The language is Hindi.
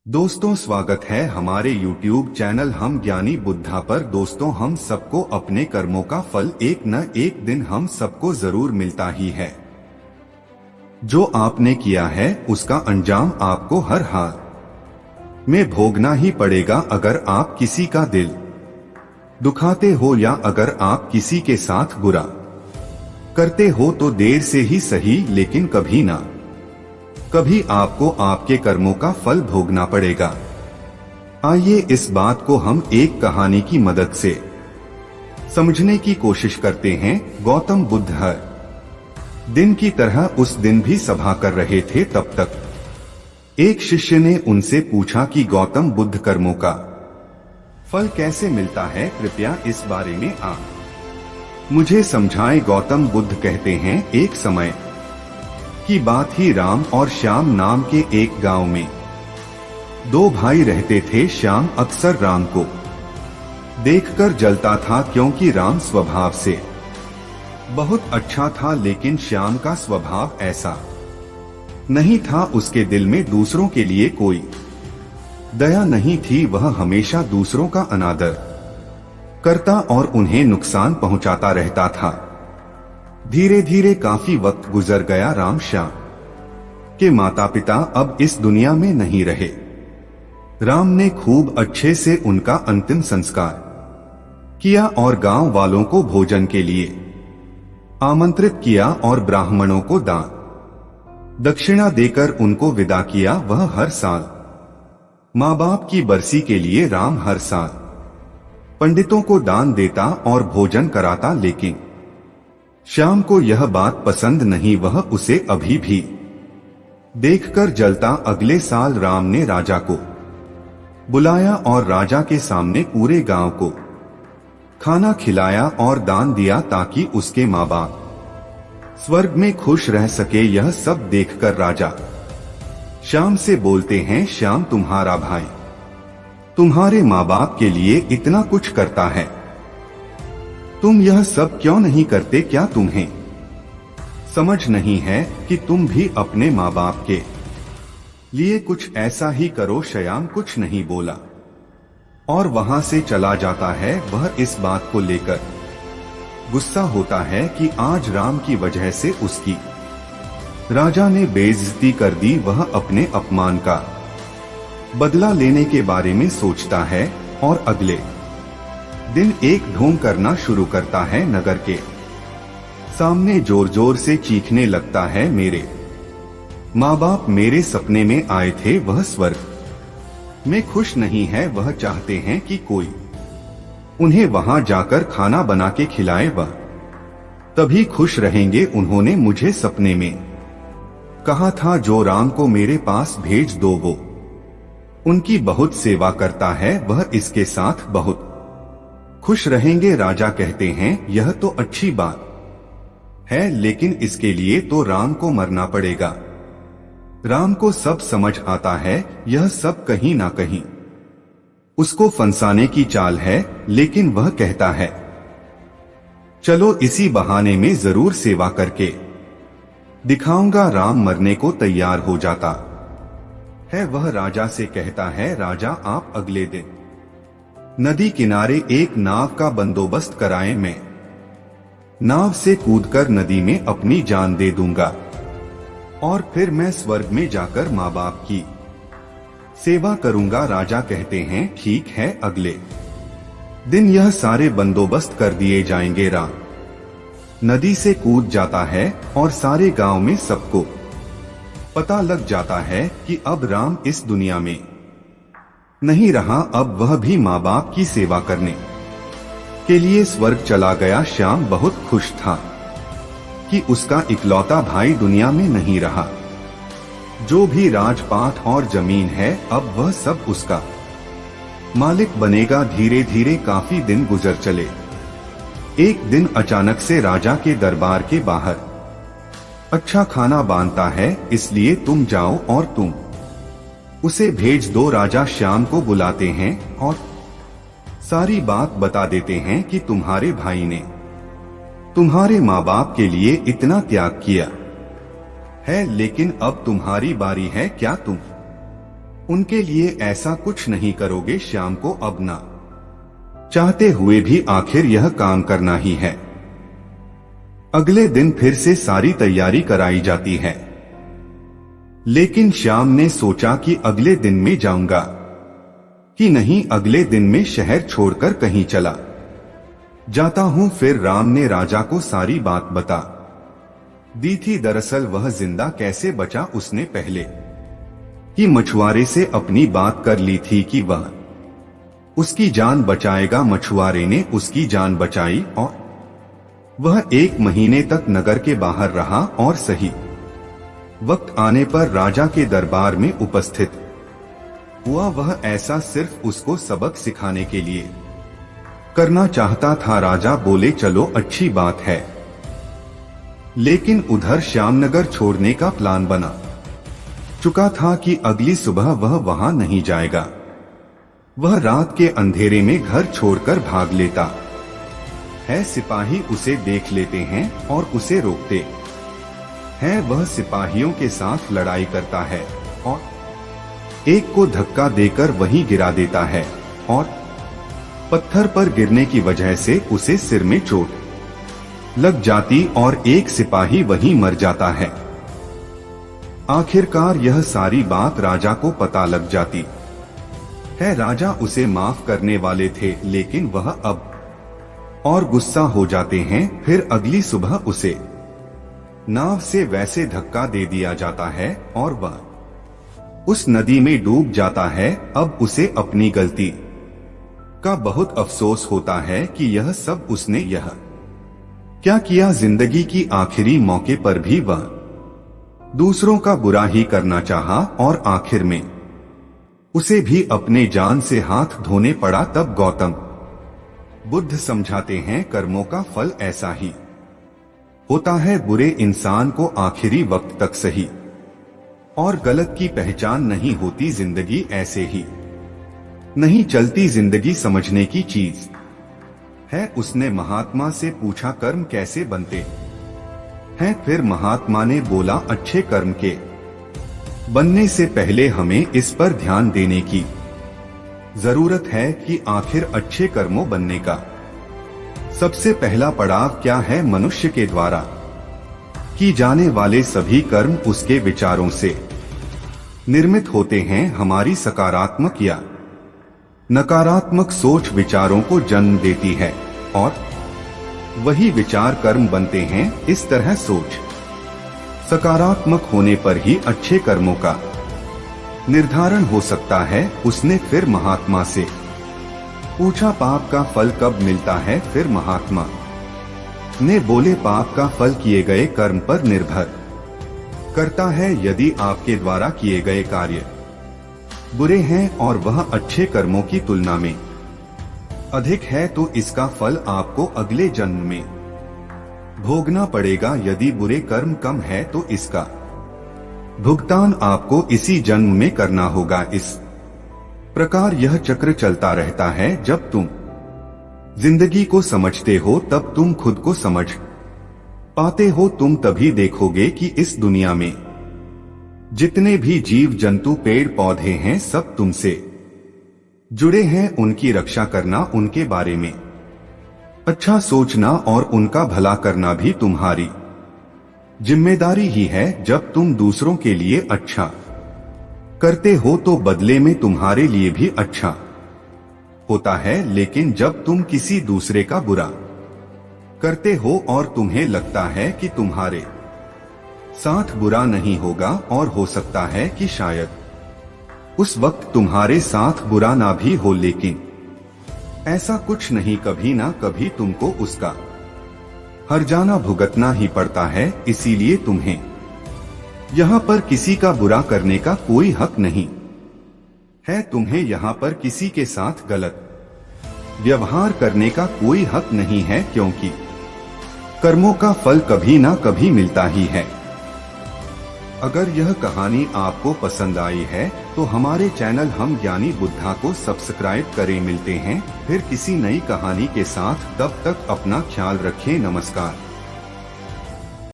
दोस्तों, स्वागत है हमारे YouTube चैनल हम ज्ञानी बुद्धा पर। दोस्तों, हम सबको अपने कर्मों का फल एक न एक दिन हम सबको जरूर मिलता ही है। जो आपने किया है उसका अंजाम आपको हर हाल में भोगना ही पड़ेगा। अगर आप किसी का दिल दुखाते हो या अगर आप किसी के साथ बुरा करते हो तो देर से ही सही, लेकिन कभी ना कभी आपको आपके कर्मों का फल भोगना पड़ेगा। आइए इस बात को हम एक कहानी की मदद से समझने की कोशिश करते हैं। गौतम बुद्ध हर दिन की तरह उस दिन भी सभा कर रहे थे। तब तक एक शिष्य ने उनसे पूछा कि गौतम बुद्ध, कर्मों का फल कैसे मिलता है? कृपया इस बारे में आप मुझे समझाएं। गौतम बुद्ध कहते हैं, एक समय की बात ही राम और श्याम नाम के एक गांव में दो भाई रहते थे। श्याम अक्सर राम को देखकर जलता था, क्योंकि राम स्वभाव से बहुत अच्छा था, लेकिन श्याम का स्वभाव ऐसा नहीं था। उसके दिल में दूसरों के लिए कोई दया नहीं थी। वह हमेशा दूसरों का अनादर करता और उन्हें नुकसान पहुंचाता रहता था। धीरे धीरे काफी वक्त गुजर गया। राम श्याम के माता पिता अब इस दुनिया में नहीं रहे। राम ने खूब अच्छे से उनका अंतिम संस्कार किया और गांव वालों को भोजन के लिए आमंत्रित किया और ब्राह्मणों को दान दक्षिणा देकर उनको विदा किया। वह हर साल माँ बाप की बरसी के लिए राम हर साल पंडितों को दान देता और भोजन कराता, लेकिन श्याम को यह बात पसंद नहीं। वह उसे अभी भी देखकर जलता। अगले साल राम ने राजा को बुलाया और राजा के सामने पूरे गांव को खाना खिलाया और दान दिया, ताकि उसके माँ बाप स्वर्ग में खुश रह सके। यह सब देखकर राजा श्याम से बोलते हैं, श्याम, तुम्हारा भाई तुम्हारे माँ बाप के लिए इतना कुछ करता है, तुम यह सब क्यों नहीं करते? क्या तुम्हें समझ नहीं है कि तुम भी अपने माँ बाप के लिए कुछ ऐसा ही करो? श्याम कुछ नहीं बोला और वहां से चला जाता है। वह इस बात को लेकर गुस्सा होता है कि आज राम की वजह से उसकी राजा ने बेइज्जती कर दी। वह अपने अपमान का बदला लेने के बारे में सोचता है और अगले दिन एक ढोंग करना शुरू करता है। नगर के सामने जोर जोर से चीखने लगता है, मेरे माँ बाप मेरे सपने में आए थे, वह स्वर्ग में खुश नहीं है। वह चाहते हैं कि कोई उन्हें वहां जाकर खाना बना के खिलाए, वह तभी खुश रहेंगे। उन्होंने मुझे सपने में कहा था, जो राम को मेरे पास भेज दो, वो उनकी बहुत सेवा करता है, वह इसके साथ बहुत खुश रहेंगे। राजा कहते हैं, यह तो अच्छी बात है, लेकिन इसके लिए तो राम को मरना पड़ेगा। राम को सब समझ आता है, यह सब कहीं ना कहीं उसको फंसाने की चाल है, लेकिन वह कहता है, चलो इसी बहाने में जरूर सेवा करके दिखाऊंगा। राम मरने को तैयार हो जाता है। वह राजा से कहता है, राजा, आप अगले दिन नदी किनारे एक नाव का बंदोबस्त कराएं। मैं नाव से कूदकर नदी में अपनी जान दे दूंगा और फिर मैं स्वर्ग में जाकर माँ बाप की सेवा करूंगा। राजा कहते हैं, ठीक है। अगले दिन यह सारे बंदोबस्त कर दिए जाएंगे। राम नदी से कूद जाता है और सारे गांव में सबको पता लग जाता है कि अब राम इस दुनिया में नहीं रहा। अब वह भी माँ बाप की सेवा करने के लिए स्वर्ग चला गया। श्याम बहुत खुश था कि उसका इकलौता भाई दुनिया में नहीं रहा। जो भी राजपाट और जमीन है, अब वह सब उसका मालिक बनेगा। धीरे धीरे काफी दिन गुजर चले। एक दिन अचानक से राजा के दरबार के बाहर अच्छा खाना बांधता है, इसलिए तुम जाओ और तुम उसे भेज दो। राजा श्याम को बुलाते हैं और सारी बात बता देते हैं कि तुम्हारे भाई ने तुम्हारे माँ बाप के लिए इतना त्याग किया है, लेकिन अब तुम्हारी बारी है। क्या तुम उनके लिए ऐसा कुछ नहीं करोगे। श्याम को अब ना चाहते हुए भी आखिर यह काम करना ही है। अगले दिन फिर से सारी तैयारी कराई जाती है, लेकिन श्याम ने सोचा कि अगले दिन में जाऊंगा कि नहीं, अगले दिन में शहर छोड़कर कहीं चला जाता हूं। फिर राम ने राजा को सारी बात बता दी थी। दरअसल वह जिंदा कैसे बचा, उसने पहले ही मछुआरे से अपनी बात कर ली थी कि वह उसकी जान बचाएगा। मछुआरे ने उसकी जान बचाई और वह 1 महीने तक नगर के बाहर रहा और सही वक्त आने पर राजा के दरबार में उपस्थित हुआ। वह ऐसा सिर्फ उसको सबक सिखाने के लिए करना चाहता था। राजा बोले चलो अच्छी बात है, लेकिन उधर श्यामनगर छोड़ने का प्लान बना चुका था कि अगली सुबह वह वहां नहीं जाएगा। वह रात के अंधेरे में घर छोड़कर भाग लेता है। सिपाही उसे देख लेते हैं और उसे रोकते हैं। वह सिपाहियों के साथ लड़ाई करता है और एक को धक्का देकर वहीं गिरा देता है और पत्थर पर गिरने की वजह से उसे सिर में चोट लग जाती और एक सिपाही वहीं मर जाता है। आखिरकार यह सारी बात राजा को पता लग जाती है। राजा उसे माफ करने वाले थे, लेकिन वह अब और गुस्सा हो जाते हैं। फिर अगली सुबह उसे नाव से वैसे धक्का दे दिया जाता है और वह उस नदी में डूब जाता है। अब उसे अपनी गलती का बहुत अफसोस होता है कि यह सब उसने यह क्या किया। जिंदगी की आखिरी मौके पर भी वह दूसरों का बुरा ही करना चाहा और आखिर में उसे भी अपने जान से हाथ धोने पड़ा। तब गौतम बुद्ध समझाते हैं कर्मों का फल ऐसा ही होता है। बुरे इंसान को आखिरी वक्त तक सही और गलत की पहचान नहीं होती। जिंदगी ऐसे ही नहीं चलती, जिंदगी समझने की चीज है। उसने महात्मा से पूछा कर्म कैसे बनते हैं। फिर महात्मा ने बोला अच्छे कर्म के बनने से पहले हमें इस पर ध्यान देने की जरूरत है कि आखिर अच्छे कर्मों बनने का सबसे पहला पड़ाव क्या है। मनुष्य के द्वारा की जाने वाले सभी कर्म उसके विचारों से निर्मित होते हैं। हमारी सकारात्मक या नकारात्मक सोच विचारों को जन्म देती है और वही विचार कर्म बनते हैं। इस तरह सोच सकारात्मक होने पर ही अच्छे कर्मों का निर्धारण हो सकता है। उसने फिर महात्मा से पूछा पाप का फल कब मिलता है। फिर महात्मा ने बोले पाप का फल किए गए कर्म पर निर्भर करता है। यदि आपके द्वारा किए गए कार्य बुरे हैं और वह अच्छे कर्मों की तुलना में अधिक है तो इसका फल आपको अगले जन्म में भोगना पड़ेगा। यदि बुरे कर्म कम है तो इसका भुगतान आपको इसी जन्म में करना होगा। इस प्रकार यह चक्र चलता रहता है। जब तुम जिंदगी को समझते हो तब तुम खुद को समझ पाते हो। तुम तभी देखोगे कि इस दुनिया में जितने भी जीव जंतु पेड़ पौधे हैं सब तुमसे जुड़े हैं। उनकी रक्षा करना, उनके बारे में अच्छा सोचना और उनका भला करना भी तुम्हारी जिम्मेदारी ही है। जब तुम दूसरों के लिए अच्छा करते हो तो बदले में तुम्हारे लिए भी अच्छा होता है। लेकिन जब तुम किसी दूसरे का बुरा करते हो और तुम्हें लगता है कि तुम्हारे साथ बुरा नहीं होगा और हो सकता है कि शायद उस वक्त तुम्हारे साथ बुरा ना भी हो, लेकिन ऐसा कुछ नहीं। कभी ना कभी तुमको उसका हर्जाना भुगतना ही पड़ता है। इसीलिए तुम्हें यहाँ पर किसी का बुरा करने का कोई हक नहीं है। तुम्हें यहाँ पर किसी के साथ गलत व्यवहार करने का कोई हक नहीं है, क्योंकि कर्मों का फल कभी ना कभी मिलता ही है। अगर यह कहानी आपको पसंद आई है तो हमारे चैनल हम ज्ञानी बुद्धा को सब्सक्राइब करें। मिलते हैं फिर किसी नई कहानी के साथ, तब तक अपना ख्याल रखें। नमस्कार।